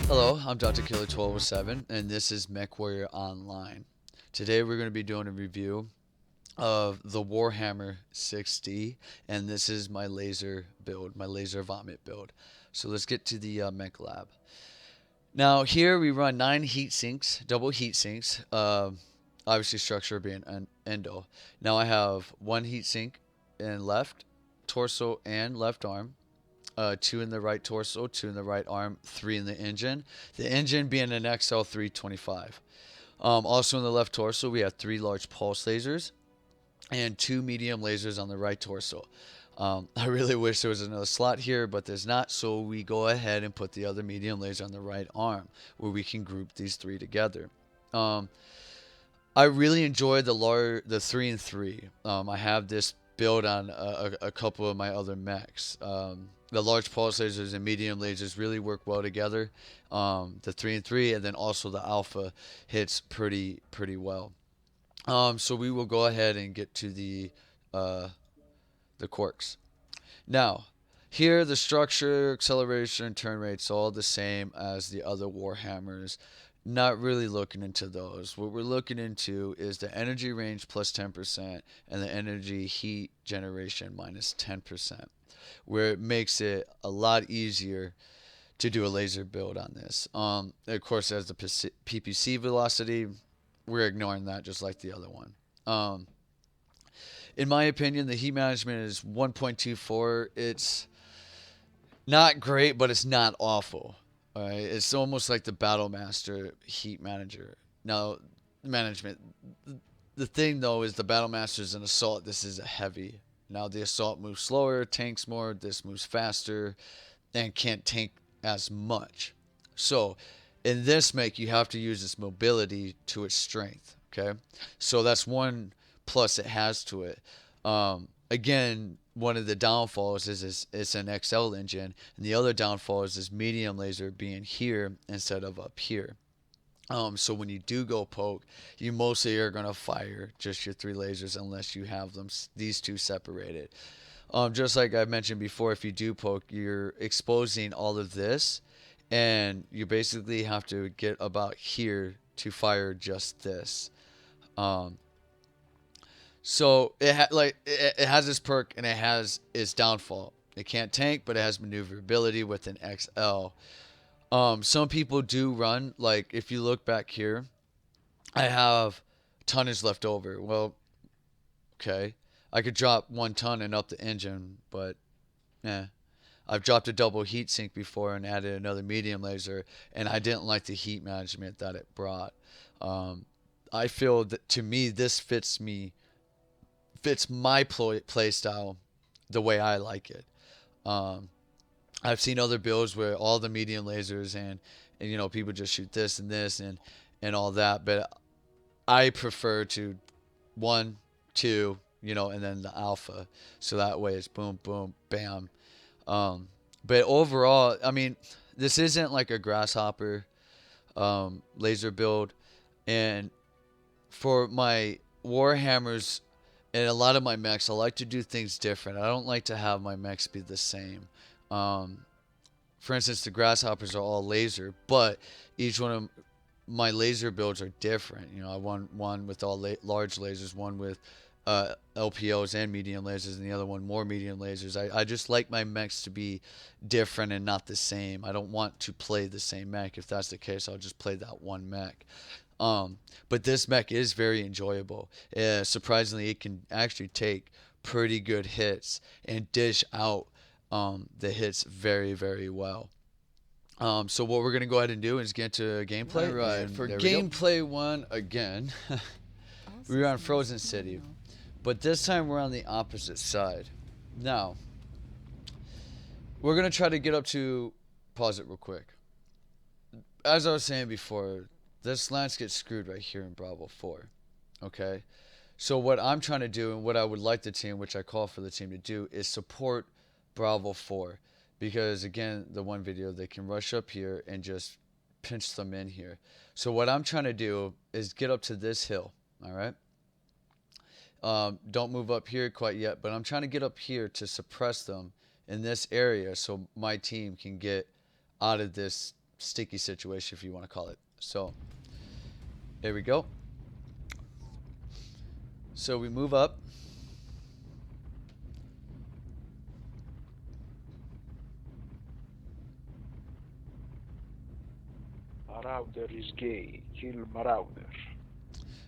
Hello, I'm Dr. Killer 1207, and this is MechWarrior Online. Today we're going to be doing a review of the Warhammer-6D, and this is my laser build, my laser vomit build. So let's get to the mech lab. Now here we run 9 heat sinks, double heat sinks, obviously structure being an endo. Now I have 1 heat sink in left torso and left arm, 2 in the right torso, 2 in the right arm, 3 in the engine. The engine being an XL 325. Also in the left torso, we have 3 large pulse lasers and 2 medium lasers on the right torso. I really wish there was another slot here, but there's not, so we go ahead and put the other medium laser on the right arm, where we can group these 3 together. Um, I really enjoy the 3 and 3. I have this build on a couple of my other mechs. The large pulse lasers and medium lasers really work well together. The 3 and 3, and then also the alpha hits pretty well. So we will go ahead and get to uh, the quirks. Now, here the structure, acceleration, turn rate's all the same as the other Warhammers. Not really looking into those. What we're looking into is the energy range plus 10% and the energy heat generation minus 10%, where it makes it a lot easier to do a laser build on this. Of course, as the PPC velocity, we're ignoring that just like the other one. In my opinion, the heat management is 1.24. It's not great, but it's not awful. All right, it's almost like the Battle Master heat manager. Now, management. The thing though is the Battle Master is an assault. This is a heavy. Now the assault moves slower, tanks more. This moves faster, and can't tank as much. So, in this make, you have to use its mobility to its strength. Okay, so that's one plus it has to it. Again, one of the downfalls is it's an XL engine, and the other downfall is this medium laser being here instead of up here. So when you do go poke, you mostly are gonna fire just your 3 lasers unless you have them these two separated. Just like I mentioned before, if you do poke, you're exposing all of this, and you basically have to get about here to fire just this. Um, so it has this perk and it has its downfall. It can't tank, but it has maneuverability with an XL. Some people do run, like if you look back here, I have tonnage left over. Well, okay, I could drop 1 ton and up the engine, but yeah, I've dropped a double heat sink before and added another medium laser, and I didn't like the heat management that it brought. Um, I feel that to me this fits my play style the way I like it. Um, I've seen other builds where all the medium lasers and people just shoot this and this and all that, but I prefer to 1, 2, and then the alpha, so that way it's boom, boom, bam. Um, but overall, I mean, this isn't like a grasshopper laser build, and for my Warhammers and a lot of my mechs, I like to do things different. I don't like to have my mechs be the same. Um, for instance, the grasshoppers are all laser, but each one of my laser builds are different. I want one with all large lasers, one with LPOs and medium lasers, and the other one more medium lasers. I just like my mechs to be different and not the same. I don't want to play the same mech. If that's the case, I'll just play that one mech. But this mech is very enjoyable. Surprisingly, it can actually take pretty good hits and dish out the hits very well. So what we're gonna go ahead and do is get to gameplay. All right, for gameplay 1 again, we're on Frozen City, but this time we're on the opposite side. Now, we're gonna try to get up to. Pause it real quick. As I was saying before, this lance gets screwed right here in Bravo 4. Okay, so what I'm trying to do and what I would like the team, which I call for the team to do, is support Bravo 4. Because again, the one video, they can rush up here and just pinch them in here. So what I'm trying to do is get up to this hill. All right. Don't move up here quite yet, but I'm trying to get up here to suppress them in this area so my team can get out of this sticky situation, if you want to call it. So here we go. So we move up. Marauder is gay. Kill Marauder.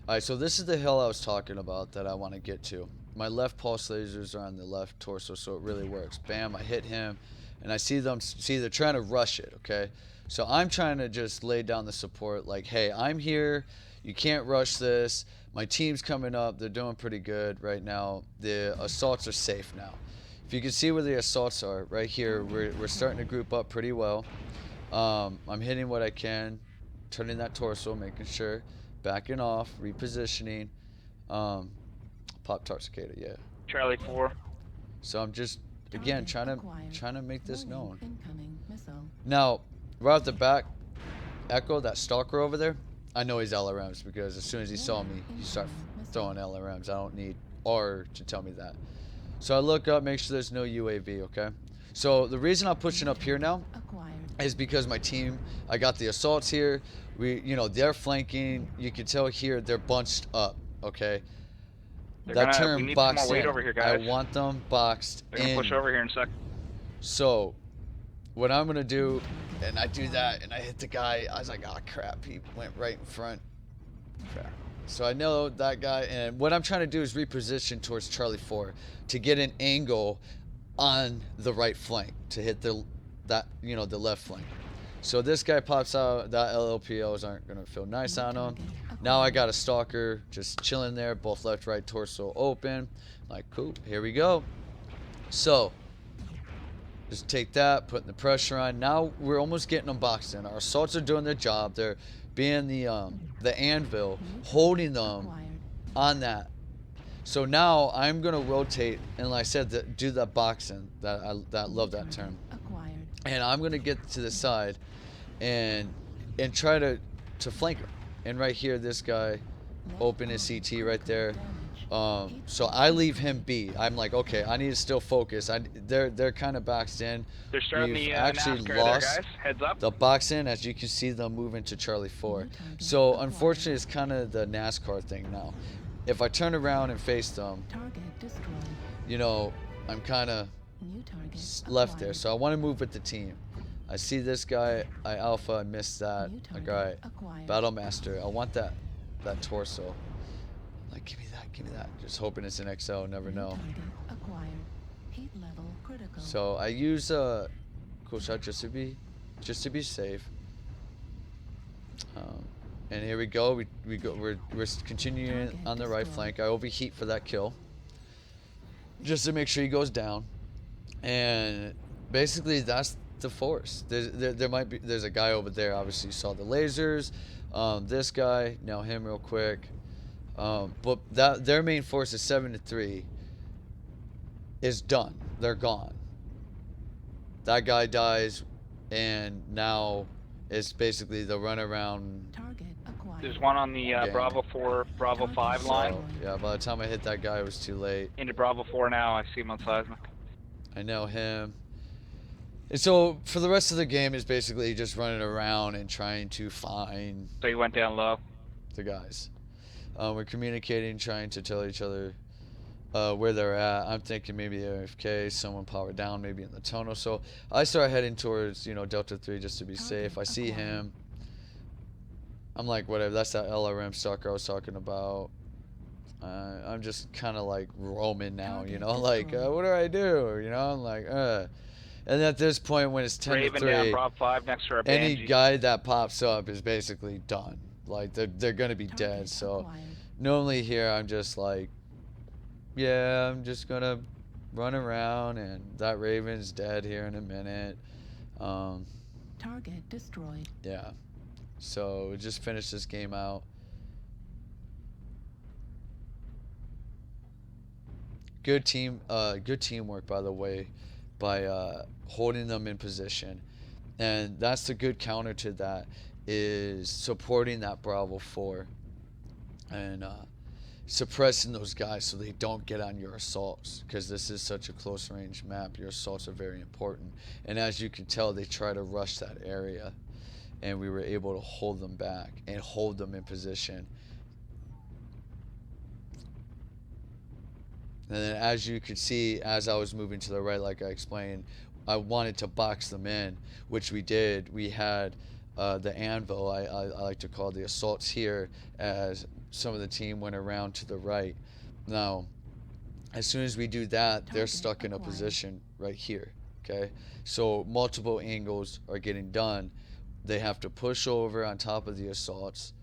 Alright, so this is the hill I was talking about that I want to get to. My left pulse lasers are on the left torso, so it really works. Bam, I hit him, and I see they're trying to rush it, okay? So I'm trying to just lay down the support, like, hey, I'm here, you can't rush this, my team's coming up, they're doing pretty good right now, the assaults are safe now. If you can see where the assaults are, right here, we're starting to group up pretty well. I'm hitting what I can, turning that torso, making sure, backing off, repositioning. Pop-Tart cicada, yeah. Charlie 4. So I'm just, again, trying to make this known. Now, right off the back, Echo, that stalker over there, I know he's LRMs because as soon as he saw me, he started throwing LRMs. I don't need R to tell me that. So I look up, make sure there's no UAV, okay? So the reason I'm pushing up here now is because my team, I got the assaults here. They're flanking. You can tell here they're bunched up, okay? That term boxed in, over here, guys. I want them boxed in. They're gonna push over here in a sec. So, what I'm gonna do, and I do that, and I hit the guy. I was like, oh crap, he went right in front. Crap. So I know that guy, and what I'm trying to do is reposition towards Charlie 4 to get an angle on the right flank to hit the left flank. So this guy pops out. That LLPOs aren't gonna feel nice on him. Now I got a stalker just chilling there, both left, right, torso open. Like, cool, here we go. So, just take that, putting the pressure on. Now we're almost getting them boxed in. Our assaults are doing their job. They're being the anvil, holding them on that. So now I'm gonna rotate and, like I said, do that boxing. That love that term. And I'm gonna get to the side and try to flank him. And right here, this guy open his CT right there. So I leave him be. I'm like, okay, I need to still focus. They're kind of boxed in. They're starting We've the actually NASCAR lost there, guys. Heads up. the box in, as you can see them moving to Charlie 4. So unfortunately, it's kind of the NASCAR thing now. If I turn around and face them, I'm kind of left there. So I want to move with the team. I see this guy, I alpha, I missed that. Like, alright, Battle Master, I want that torso. Like, give me that. Just hoping it's an XL, never know. So I use a cool shot just to be safe. And here we go. We're continuing on the right flank. I overheat for that kill, just to make sure he goes down. And basically, that's the force. There's a guy over there. Obviously, you saw the lasers. This guy, now him real quick. But their main force is 7-3. Is done. They're gone. That guy dies, and now it's basically the run around. There's one on the Bravo 4, Bravo 5 line. Yeah, by the time I hit that guy, it was too late. Into Bravo 4 now. I see him on seismic. I know him. And so for the rest of the game, it's basically just running around and trying to find. So he went down low. The guys. We're communicating, trying to tell each other where they're at. I'm thinking maybe AFK, someone powered down, maybe in the tunnel. So I start heading towards, Delta 3 just to be safe. I see him. I'm like, whatever. That's that LRM stalker I was talking about. I'm just kind of like roaming now, like, what do I do? I'm like, And at this point, when it's 10-3, down, Prop 5 next to our any guy that pops up is basically done. Like, they're gonna be dead. So normally here, I'm just like, yeah, I'm just gonna run around, and that Raven's dead here in a minute. Target destroyed. Yeah. So we just finished this game out. Good teamwork, by the way, by holding them in position, and that's the good counter to that is supporting that Bravo 4, and suppressing those guys so they don't get on your assaults, because this is such a close range map. Your assaults are very important, and as you can tell, they try to rush that area, and we were able to hold them back and hold them in position. And then as you could see, as I was moving to the right, like I explained, I wanted to box them in, which we did. We had the anvil, I like to call the assaults here, as some of the team went around to the right. Now, as soon as we do that, they're stuck in a position right here, okay? So multiple angles are getting done. They have to push over on top of the assaults,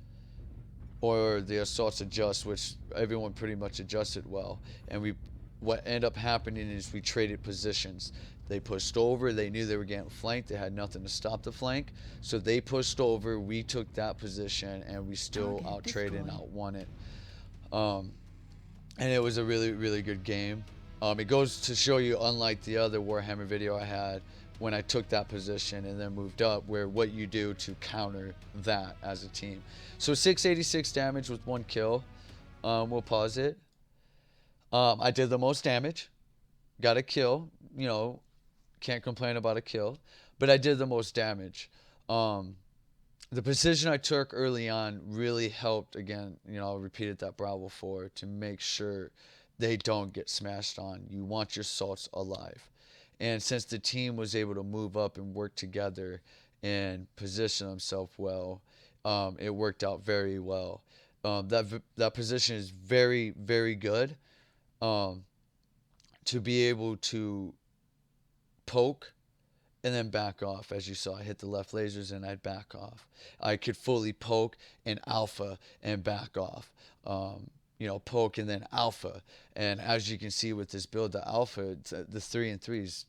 or the assaults adjust, which everyone pretty much adjusted well. And what ended up happening is we traded positions. They pushed over, they knew they were getting flanked, they had nothing to stop the flank, so they pushed over, we took that position, and we still out-traded and out-won it. And it was a really, really good game. It goes to show you, unlike the other Warhammer video I had, when I took that position and then moved up, where what you do to counter that as a team. So 686 damage with 1 kill. We'll pause it. I did the most damage. Got a kill. You know, can't complain about a kill. But I did the most damage. The position I took early on really helped, again, you know, I repeated that Bravo 4, to make sure they don't get smashed on. You want your salts alive. And since the team was able to move up and work together and position themselves well, it worked out very well. That position is very, very good, to be able to poke and then back off. As you saw, I hit the left lasers and I'd back off. I could fully poke and alpha and back off. You know, poke and then alpha. And as you can see with this build, the alpha, the 3 and 3 is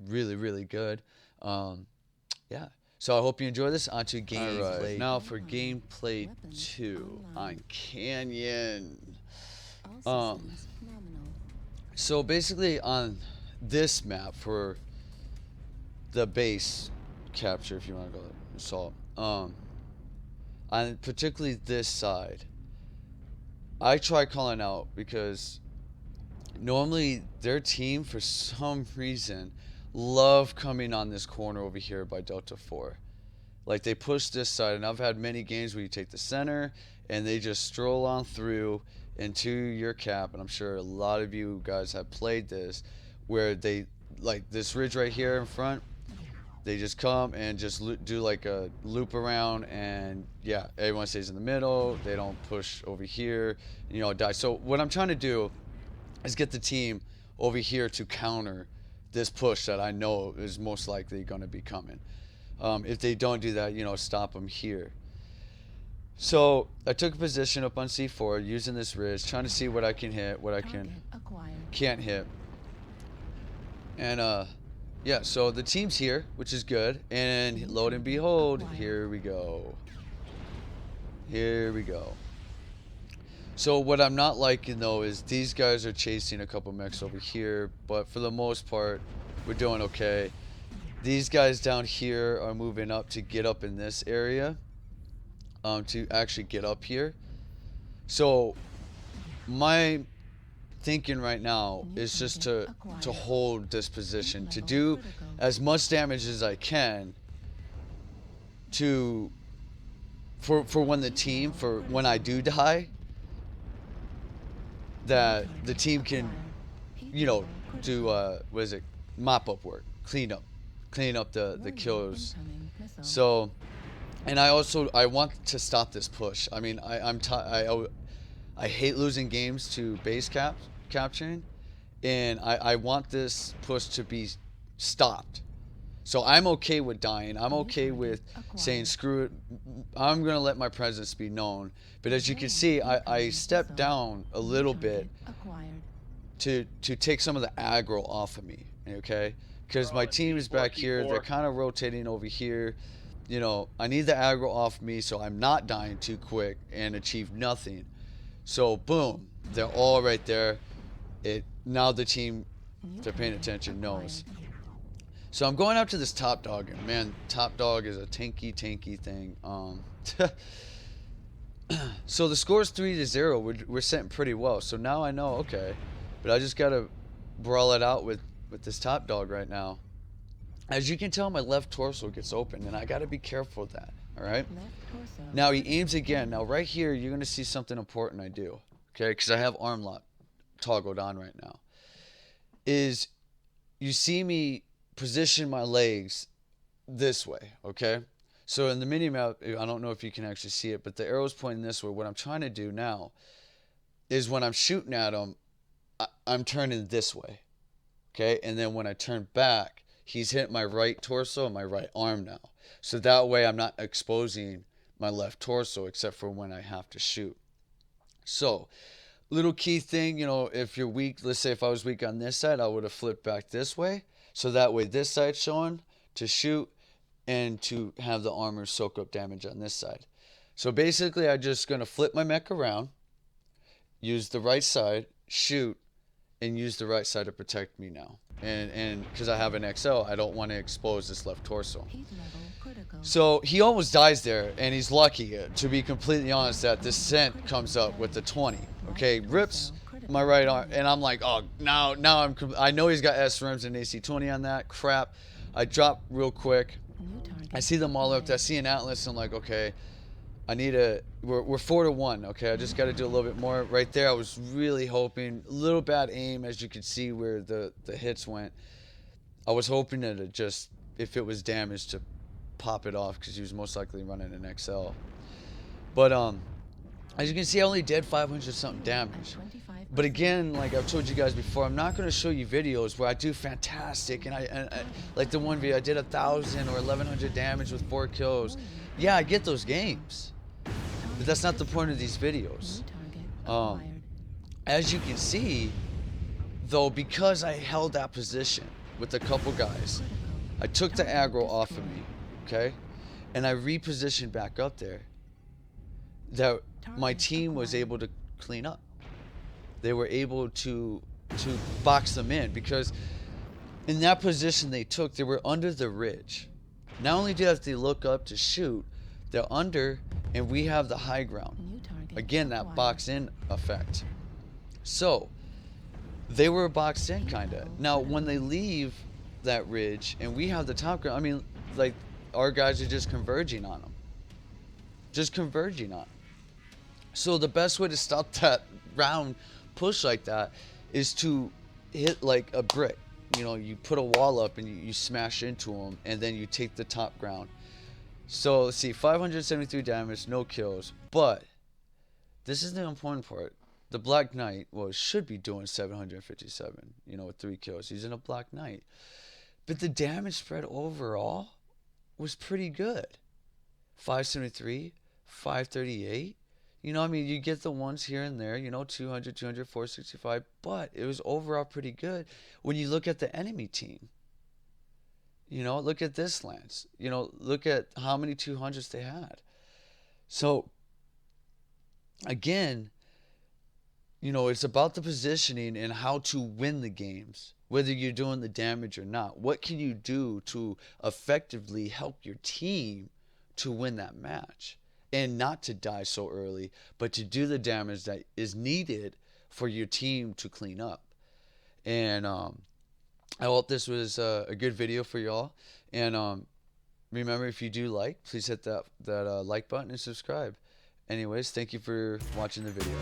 really, really good. Yeah. So I hope you enjoy this. On to gameplay. Right. Now for gameplay 2 on Canyon. So basically on this map, for the base capture, if you want to go assault, on particularly this side, I try calling out, because normally their team, for some reason, love coming on this corner over here by Delta 4. Like, they push this side, and I've had many games where you take the center and they just stroll on through into your cap, and I'm sure a lot of you guys have played this, where they, like this ridge right here in front, they just come and just do like a loop around, and yeah, everyone stays in the middle. They don't push over here, you know, die. So what I'm trying to do is get the team over here to counter this push that I know is most likely going to be coming. If they don't do that, you know, stop them here. So I took a position up on C4 using this ridge, trying to see what I can hit, what I can't hit. And yeah, so the team's here, which is good, and lo and behold, here we go. Here we go. So what I'm not liking, though, is these guys are chasing a couple mechs over here, but for the most part, we're doing okay. These guys down here are moving up to get up in this area, to actually get up here. So my thinking right now is just to hold this position, to do as much damage as I can, to for when the team, for when I do die, that the team can, you know, do what is it, mop up work, clean up the kills. So, and I want to stop this push. I mean, I hate losing games to base capturing, and I want this push to be stopped. So I'm okay with dying. I'm okay with saying screw it. I'm gonna let my presence be known. But as you can see, I stepped down a little bit to take some of the aggro off of me. Okay, because my team is back here. They're kind of rotating over here. You know, I need the aggro off me so I'm not dying too quick and achieve nothing. So boom, they're all right there. Now the team, if they're paying attention, knows. So I'm going out to this top dog, and man, top dog is a tanky thing. So the score is 3-0. We're sitting pretty well. So now I know, okay, but I just gotta brawl it out with this top dog right now. As you can tell, my left torso gets open, and I gotta be careful with that. All right. Now he aims again. Now right here, you're gonna see something important I do. Okay, because I have arm lock toggled on right now. Is you see me position my legs this way, okay? So in the mini map, I don't know if you can actually see it, but the arrow's pointing this way. What I'm trying to do now is when I'm shooting at him, I'm turning this way, okay? And then when I turn back, he's hitting my right torso and my right arm now. So that way I'm not exposing my left torso except for when I have to shoot. So little key thing, you know, if you're weak, let's say if I was weak on this side, I would have flipped back this way. So that way this side's showing to shoot and to have the armor soak up damage on this side. So basically I'm just going to flip my mech around, use the right side, shoot, and use the right side to protect me now. And because I have an XL, I don't want to expose this left torso. So he almost dies there, and he's lucky, to be completely honest, that this scent comes up with the 20. Okay, rips my right arm, and I'm like, oh, now I know he's got SRMs and AC-20 on that. Crap. I drop real quick. I see them all up. I see an Atlas, and I'm like, okay, I need we're 4-1. Okay, I just got to do a little bit more. Right there, I was really hoping. A little bad aim, as you can see where the hits went. I was hoping that it just, if it was damaged, to pop it off, because he was most likely running an XL. But as you can see, I only did 500 something damage. But again, like I've told you guys before, I'm not going to show you videos where I do fantastic and I like the one video I did 1,000 or 1,100 damage with 4 kills. Yeah, I get those games, but that's not the point of these videos. As you can see, though, because I held that position with a couple guys, I took the aggro off of me, okay, and I repositioned back up there. That my team was able to clean up. They were able to box them in, because in that position they took, they were under the ridge. Not only do they look up to shoot, they're under, and we have the high ground. Again, that box in effect. So they were boxed in kinda. Now when they leave that ridge and we have the top ground, I mean, like, our guys are just converging on them. Just converging on them. So the best way to stop that round push like that is to hit like a brick. You know, you put a wall up and you smash into them, and then you take the top ground. So let's see, 573 damage, no kills. But this is the important part. The Black Knight, well, should be doing 757, you know, with 3 kills. He's in a Black Knight. But the damage spread overall was pretty good. 573, 538. You know, I mean, you get the ones here and there, you know, 200, 200, 465, but it was overall pretty good when you look at the enemy team. You know, look at this Lance. You know, look at how many 200s they had. So, again, you know, it's about the positioning and how to win the games, whether you're doing the damage or not. What can you do to effectively help your team to win that match? And not to die so early, but to do the damage that is needed for your team to clean up. And I hope this was a good video for y'all. And remember, if you do like, please hit that like button and subscribe. Anyways, thank you for watching the video.